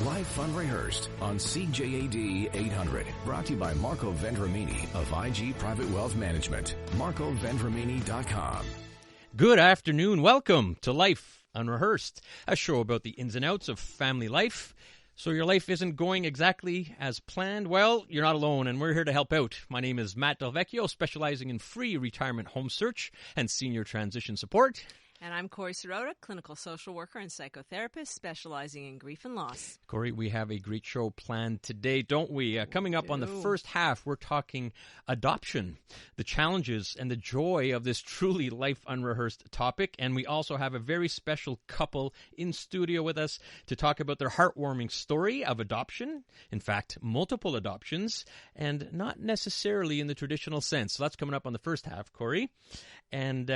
Life Unrehearsed on CJAD 800. Brought to you by Marco Vendramini of IG Private Wealth Management. MarcoVendramini.com. Good afternoon. Welcome to Life Unrehearsed, a show about the ins and outs of family life. So your life isn't going exactly as planned? Well, you're not alone, and we're here to help out. My name is Matt Del Vecchio, specializing in free retirement home search and senior transition support. And I'm Corey Sirota, clinical social worker and psychotherapist, specializing in grief and loss. Corey, we have a great show planned today, don't we? Coming up on the first half, we're talking adoption, the challenges and the joy of this truly life unrehearsed topic. And we also have a very special couple in studio with us to talk about their heartwarming story of adoption. In fact, multiple adoptions, and not necessarily in the traditional sense. So that's coming up on the first half, Corey. And,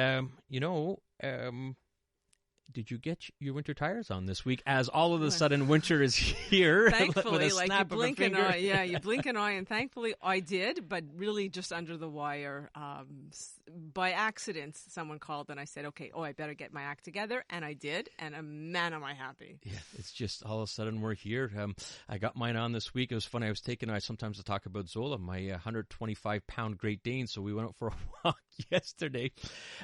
did you get your winter tires on this week? As all of a sudden winter is here. Thankfully, like you blink an eye. Yeah, you blink an eye, and thankfully I did, but really just under the wire. By accident, someone called and I said, okay, I better get my act together. And I did. And man, am I happy. Yeah, it's just all of a sudden we're here. I got mine on this week. It was funny. I sometimes talk about Zola, my 125-pound Great Dane. So we went out for a walk yesterday,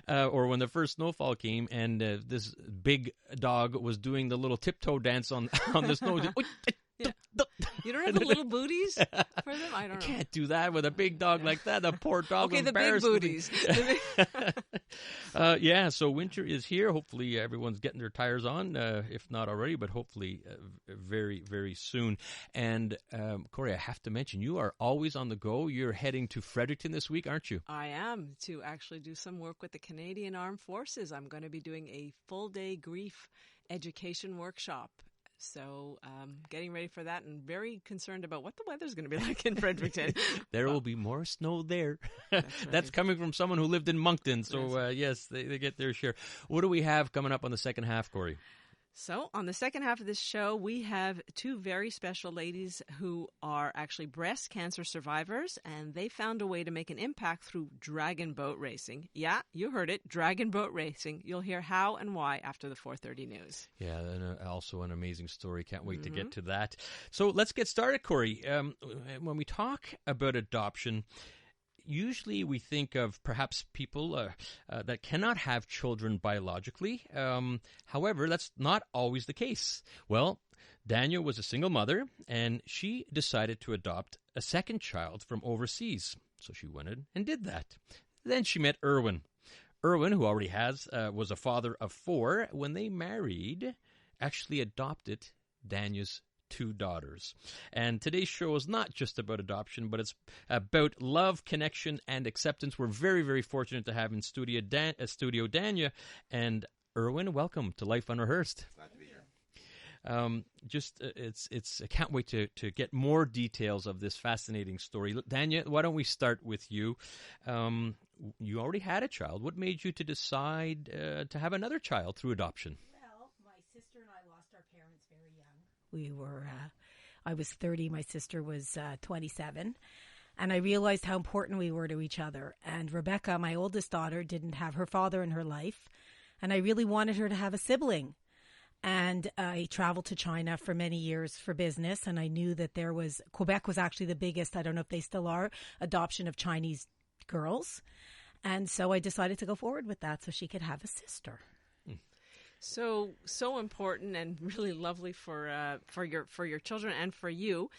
or when the first snowfall came, and this big dog was doing the little tiptoe dance on the snow. Yeah. You don't have the little booties for them? I don't know. Can't do that with a big dog like that. The poor dog. Okay, the big booties. So winter is here. Hopefully everyone's getting their tires on, if not already, but hopefully very, very soon. And Corey, I have to mention, you are always on the go. You're heading to Fredericton this week, aren't you? I am, to actually do some work with the Canadian Armed Forces. I'm going to be doing a full-day grief education workshop. So getting ready for that, and very concerned about what the weather's going to be like in Fredericton. There will be more snow there. That's, That's coming from someone who lived in Moncton. So, yes, they get their share. What do we have coming up on the second half, Corey? So on the second half of this show, we have two very special ladies who are actually breast cancer survivors, and they found a way to make an impact through dragon boat racing. Yeah, you heard it, dragon boat racing. You'll hear how and why after the 4:30 news. Yeah, and also an amazing story. Can't wait to get to that. So let's get started, Corey. When we talk about adoption, usually we think of perhaps people that cannot have children biologically. However, that's not always the case. Well, Dania was a single mother, and she decided to adopt a second child from overseas. So she went in and did that. Then she met Irwin. Irwin, who already was a father of 4, when they married, actually adopted Dania's 2 daughters. And today's show is not just about adoption, but it's about love, connection, and acceptance. We're very, very fortunate to have in studio Dania and Irwin. Welcome to Life Unrehearsed. Glad to be here. I can't wait to get more details of this fascinating story. Dania, why don't we start with you? You already had a child. What made you to decide to have another child through adoption? Well, my sister and I lost our parents very young. I was 30, my sister was 27, and I realized how important we were to each other. And Rebecca, my oldest daughter, didn't have her father in her life, and I really wanted her to have a sibling. And I traveled to China for many years for business, and I knew that Quebec was actually the biggest, I don't know if they still are, adoption of Chinese girls. And so I decided to go forward with that so she could have a sister. So important and really lovely for your children and for you.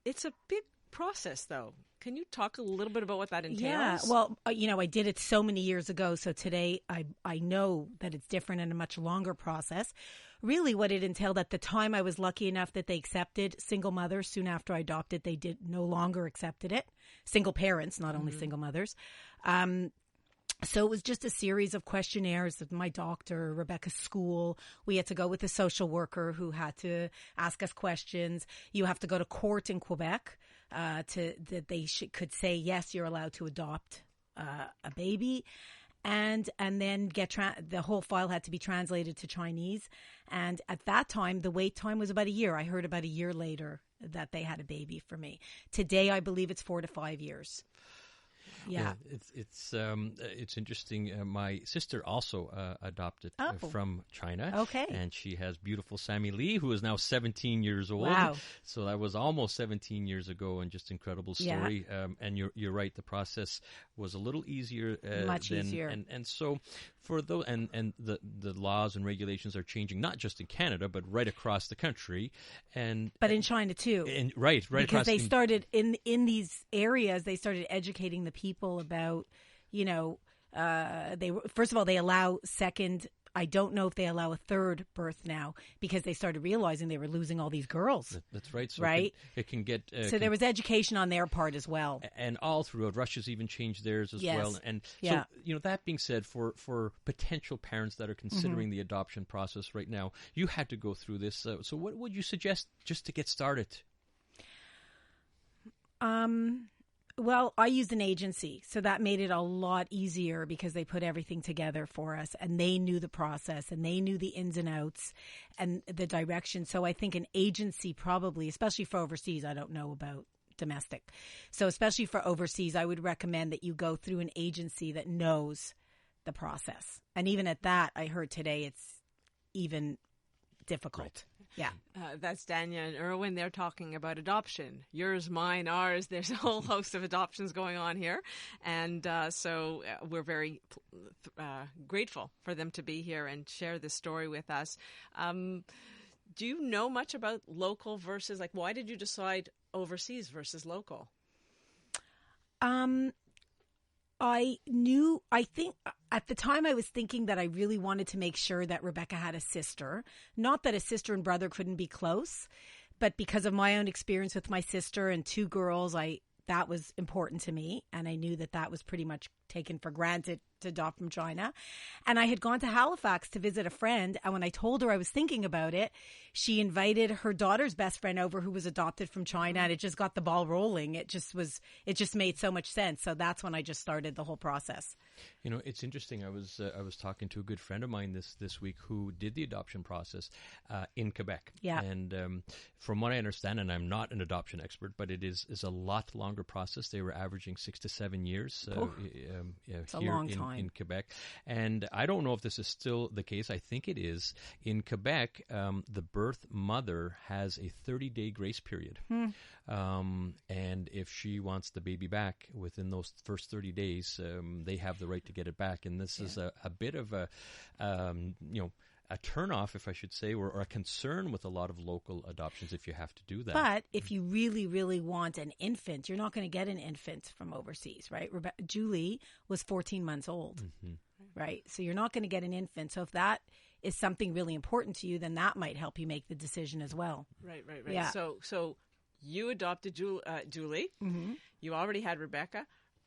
It's a big process, though. Can you talk a little bit about what that entails? Yeah, well, I did it so many years ago, so today I know that it's different and a much longer process. Really what it entailed at the time, I was lucky enough that they accepted single mothers. Soon after I adopted, they no longer accepted it. Single parents, not only single mothers. So it was just a series of questionnaires with my doctor, Rebecca's school. We had to go with a social worker who had to ask us questions. You have to go to court in Quebec that they could say, yes, you're allowed to adopt a baby. And then the whole file had to be translated to Chinese. And at that time, the wait time was about a year. I heard about a year later that they had a baby for me. Today, I believe it's 4 to 5 years. Yeah. It's interesting. My sister also adopted from China. Okay. And she has beautiful Sammy Lee, who is now 17 years old. Wow. So that was almost 17 years ago, and just incredible story. Yeah. And you're right, the process was a little easier. Much easier. And so for those, and the laws and regulations are changing, not just in Canada, but right across the country. But in China too. Right because across. They started in these areas. They started educating the people about, first of all, they allow second. I don't know if they allow a third birth now because they started realizing they were losing all these girls. That's right. So right. It can get. So there was education on their part as well. And all throughout, Russia's even changed theirs as Yes. well. And Yeah. so, that being said, for potential parents that are considering the adoption process right now, you had to go through this. So what would you suggest just to get started? Well, I used an agency, so that made it a lot easier because they put everything together for us and they knew the process and they knew the ins and outs and the direction. So I think an agency probably, especially for overseas, I don't know about domestic. So especially for overseas, I would recommend that you go through an agency that knows the process. And even at that, I heard today it's even difficult. Right. Yeah. That's Dania and Irwin. They're talking about adoption. Yours, mine, ours. There's a whole host of adoptions going on here. And so we're very grateful for them to be here and share this story with us. Do you know much about local versus, why did you decide overseas versus local? I think at the time I was thinking that I really wanted to make sure that Rebecca had a sister. Not that a sister and brother couldn't be close, but because of my own experience with my sister and two girls, that was important to me. And I knew that was pretty much taken for granted to adopt from China. And I had gone to Halifax to visit a friend. And when I told her I was thinking about it, she invited her daughter's best friend over who was adopted from China. And it just got the ball rolling. It just made so much sense. So that's when I just started the whole process. It's interesting. I was talking to a good friend of mine this week who did the adoption process in Quebec. Yeah. And from what I understand, and I'm not an adoption expert, but it is a lot longer process. They were averaging 6 to 7 years. It's a here long time. In Quebec. And I don't know if this is still the case. I think it is. In Quebec, the birth mother has a 30-day grace period. And if she wants the baby back within those first 30 days, they have the right to get it back. And this is a bit of a turnoff, if I should say, or a concern with a lot of local adoptions if you have to do that. But if you really, really want an infant, you're not going to get an infant from overseas, right? Julie was 14 months old, right? So you're not going to get an infant. So if that is something really important to you, then that might help you make the decision as well. Right. Yeah. So you adopted Julie. Mm-hmm. You already had Rebecca.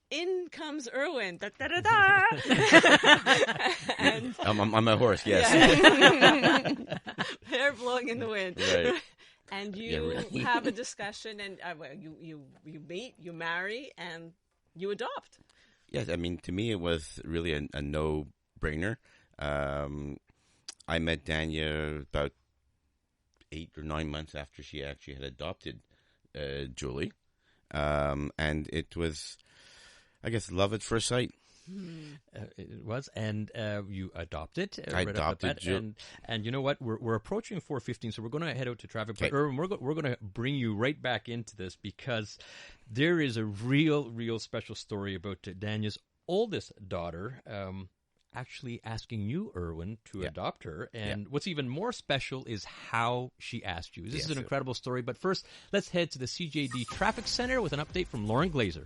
In comes Irwin. Da, da, da, da. And I'm a horse, yes. Yeah. Hair blowing in the wind. Right. And you have a discussion, and you meet, you marry, and you adopt. Yes, I mean, to me, it was really a no-brainer. I met Dania about 8 or 9 months after she actually had adopted Julie. And it was, I guess, love at first sight. It was, and you adopted. I adopted Julie. And you know what? We're approaching 4:15, so we're going to head out to traffic. But Irwin, we're going to bring you right back into this because there is a real special story about Dania's oldest daughter actually asking you, Irwin, to adopt her. And what's even more special is how she asked you. This is an incredible story. But first, let's head to the CJD Traffic Center with an update from Lauren Glazer.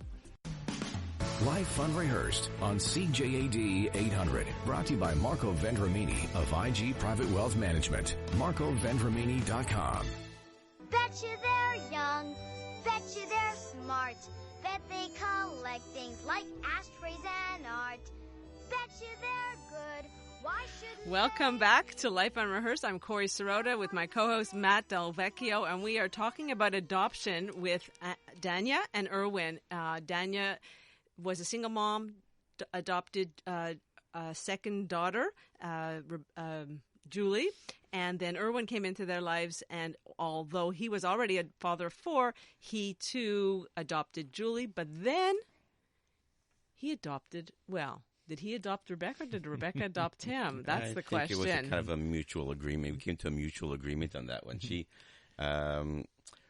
Live Unrehearsed on CJAD 800. Brought to you by Marco Vendramini of IG Private Wealth Management. MarcoVendramini.com. Bet you they're young. Bet you they're smart. Bet they collect things like ashtrays and art. Bet you they're good. Why shouldn't Welcome back to Life Unrehearsed. I'm Corey Sirota with my co-host Matt Del Vecchio, and we are talking about adoption with Dania and Irwin. Dania was a single mom, adopted a second daughter, Julie, and then Irwin came into their lives, and although he was already a father of 4, he too adopted Julie, but then he adopted, well, did he adopt Rebecca or did Rebecca adopt him? That's the question. I think it was kind of a mutual agreement. We came to a mutual agreement on that one. She,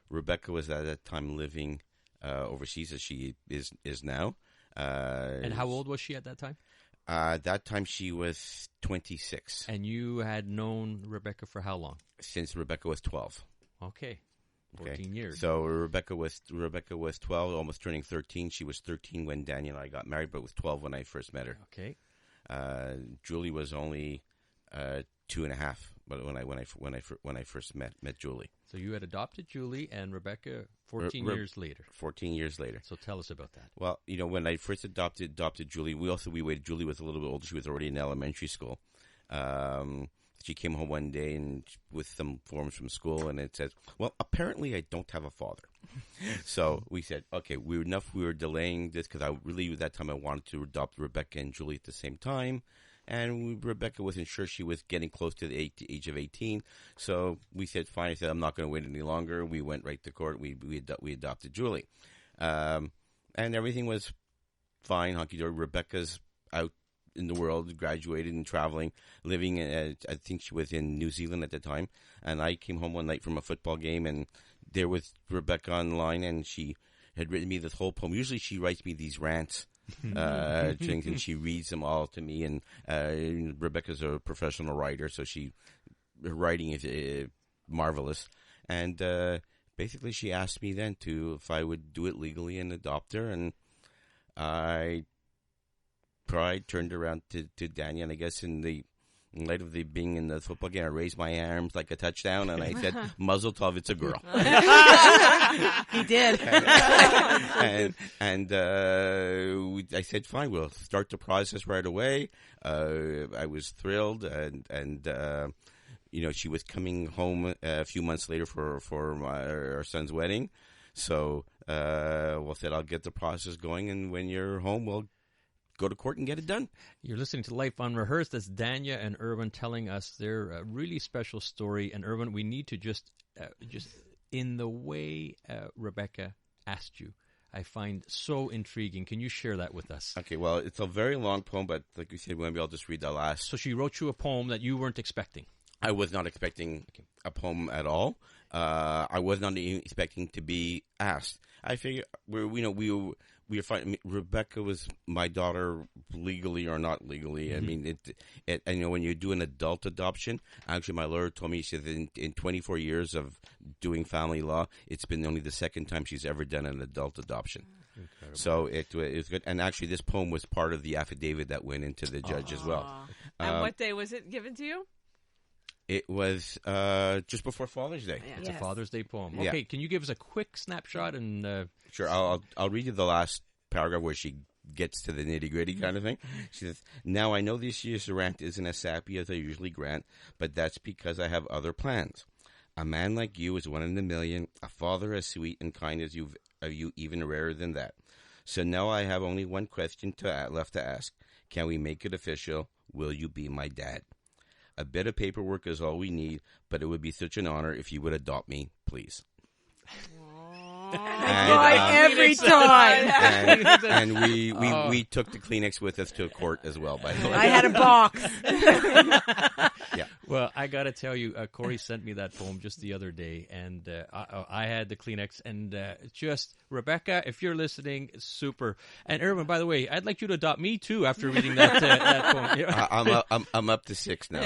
Rebecca was at that time living overseas, as she is now. And how old was she at that time? That time she was 26. And you had known Rebecca for how long? Since Rebecca was 12. Okay. 14 years. So Rebecca was 12, almost turning 13. She was 13 when Dania and I got married, but was 12 when I first met her. Okay. Julie was only 2.5, but when I first met Julie. So you had adopted Julie and Rebecca 14 years later. 14 years later. So tell us about that. Well, when I first adopted Julie, we waited. Julie was a little bit older. She was already in elementary school. She came home one day and with some forms from school, and it says, "Well, apparently I don't have a father." So we said, "Okay, we were delaying this because at that time I wanted to adopt Rebecca and Julie at the same time." And Rebecca wasn't sure. She was getting close to the age of 18. So we said, fine. I said, I'm not going to wait any longer. We went right to court. We adopted Julie. And everything was fine, hunky-dory. Rebecca's out in the world, graduated and traveling, living, I think she was in New Zealand at the time. And I came home one night from a football game, and there was Rebecca online, and she had written me this whole poem. Usually she writes me these rants. And she reads them all to me, and Rebecca's a professional writer, so her writing is marvelous. And basically, she asked me then if I would do it legally and adopt her, and I turned around to Dania, and I guess in light of being in the football game, I raised my arms like a touchdown, and I said, "Mazel tov, it's a girl." He did. And I said, "Fine, we'll start the process right away." I was thrilled, and she was coming home a few months later for our son's wedding. So we said, "I'll get the process going, and when you're home, we'll go to court and get it done." You're listening to Life Unrehearsed. That's Dania and Irwin telling us their really special story. And Irwin, we need to just in the way Rebecca asked you, I find so intriguing. Can you share that with us? Okay, well, it's a very long poem, but like you said, maybe I'll just read the last. So she wrote you a poem that you weren't expecting. I was not expecting a poem at all. I was not even expecting to be asked. I figure we were fine. Rebecca was my daughter, legally or not legally. Mm-hmm. I mean, when you do an adult adoption, actually, my lawyer told me, she said, in 24 years of doing family law, it's been only the second time she's ever done an adult adoption. Incredible. So it was good. And actually, this poem was part of the affidavit that went into the judge as well. And what day was it given to you? It was just before Father's Day. Yeah. It's a Father's Day poem. Okay, yeah. Can you give us a quick snapshot? And Sure, I'll read you the last paragraph where she gets to the nitty-gritty kind of thing. She says, "Now I know this year's rant isn't as sappy as I usually grant, but that's because I have other plans. A man like you is one in a million, a father as sweet and kind as you, even rarer than that. So now I have only one question left to ask. Can we make it official? Will you be my dad? A bit of paperwork is all we need, but it would be such an honor if you would adopt me, please." Every time. And we took the Kleenex with us to court as well, by the way. I had a box. Yeah. Well, I got to tell you, Corey sent me that poem just the other day, and I had the Kleenex, and just, Rebecca, if you're listening, super. And Irwin, by the way, I'd like you to adopt me too after reading that poem. I'm up to 6 now.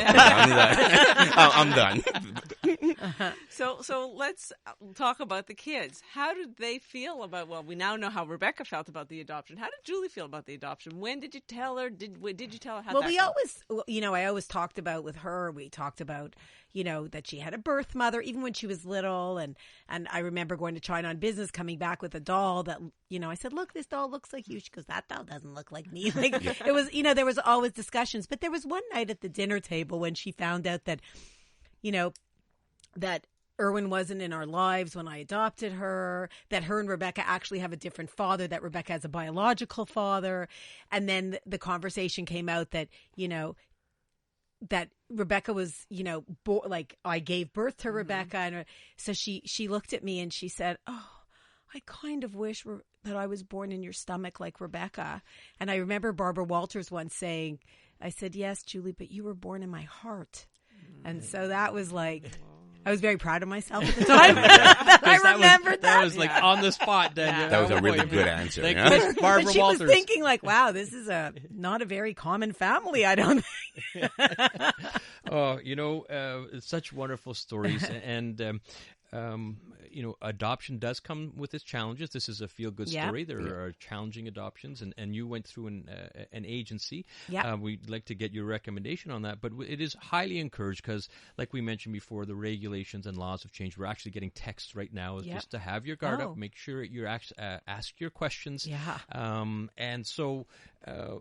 I'm done. So let's talk about the kids. How did they feel about? Well, we now know how Rebecca felt about the adoption. How did Julie feel about the adoption? When did you tell her? Did you tell her how? Well, I always talked about with her. We talked about, that she had a birth mother even when she was little, and I remember going to China on business, coming back with a doll that, I said, "Look, this doll looks like you." She goes, "That doll doesn't look like me." It was, there was always discussions, but there was one night at the dinner table when she found out that, that Irwin wasn't in our lives when I adopted her, that her and Rebecca actually have a different father, that Rebecca has a biological father. And then the conversation came out that, that Rebecca was, I gave birth to Rebecca. And so she looked at me and she said, "Oh, I kind of wish that I was born in your stomach like Rebecca. And I remember Barbara Walters once saying, I said, yes, Julie, but you were born in my heart. And so that was like, I was very proud of myself at the time. I remembered that. That was like on the spot, Dania. That was a really good answer. Thank Yeah? you, Barbara But she Walters. was thinking like, wow, this is not a very common family, I don't think. Oh, such wonderful stories. And, adoption does come with its challenges. This is a feel-good story. There are challenging adoptions, and you went through an agency. Yeah. We'd like to get your recommendation on that, but it is highly encouraged because, like we mentioned before, the regulations and laws have changed. We're actually getting texts right now just to have your guard up, make sure you ask your questions. Yeah. And so,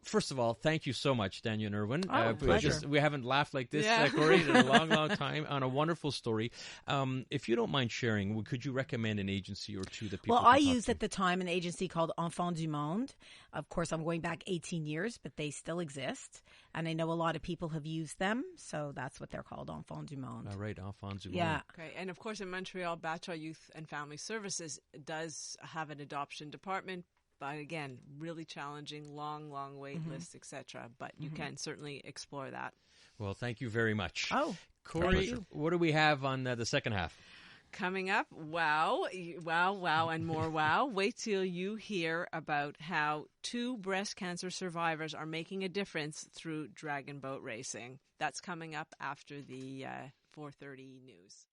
first of all, thank you so much, Dania and Irwin. Pleasure. We haven't laughed like this, Corey, in a long, long time on a wonderful story. If you don't mind sharing, could you recommend an agency or two that people Well, can I talk used to? at the time an agency called Enfants du Monde. Of course, I'm going back 18 years, but they still exist. And I know a lot of people have used them, so that's what they're called, Enfants du Monde. All right, Enfants du Monde. Yeah. Okay, and of course in Montreal, Bachelor Youth and Family Services does have an adoption department, but again, really challenging, long wait lists, etc. But you can certainly explore that. Well, thank you very much. Oh, Corey, what do we have on the second half? Coming up, wow, and more wow. Wait till you hear about how 2 breast cancer survivors are making a difference through dragon boat racing. That's coming up after the 4:30 news.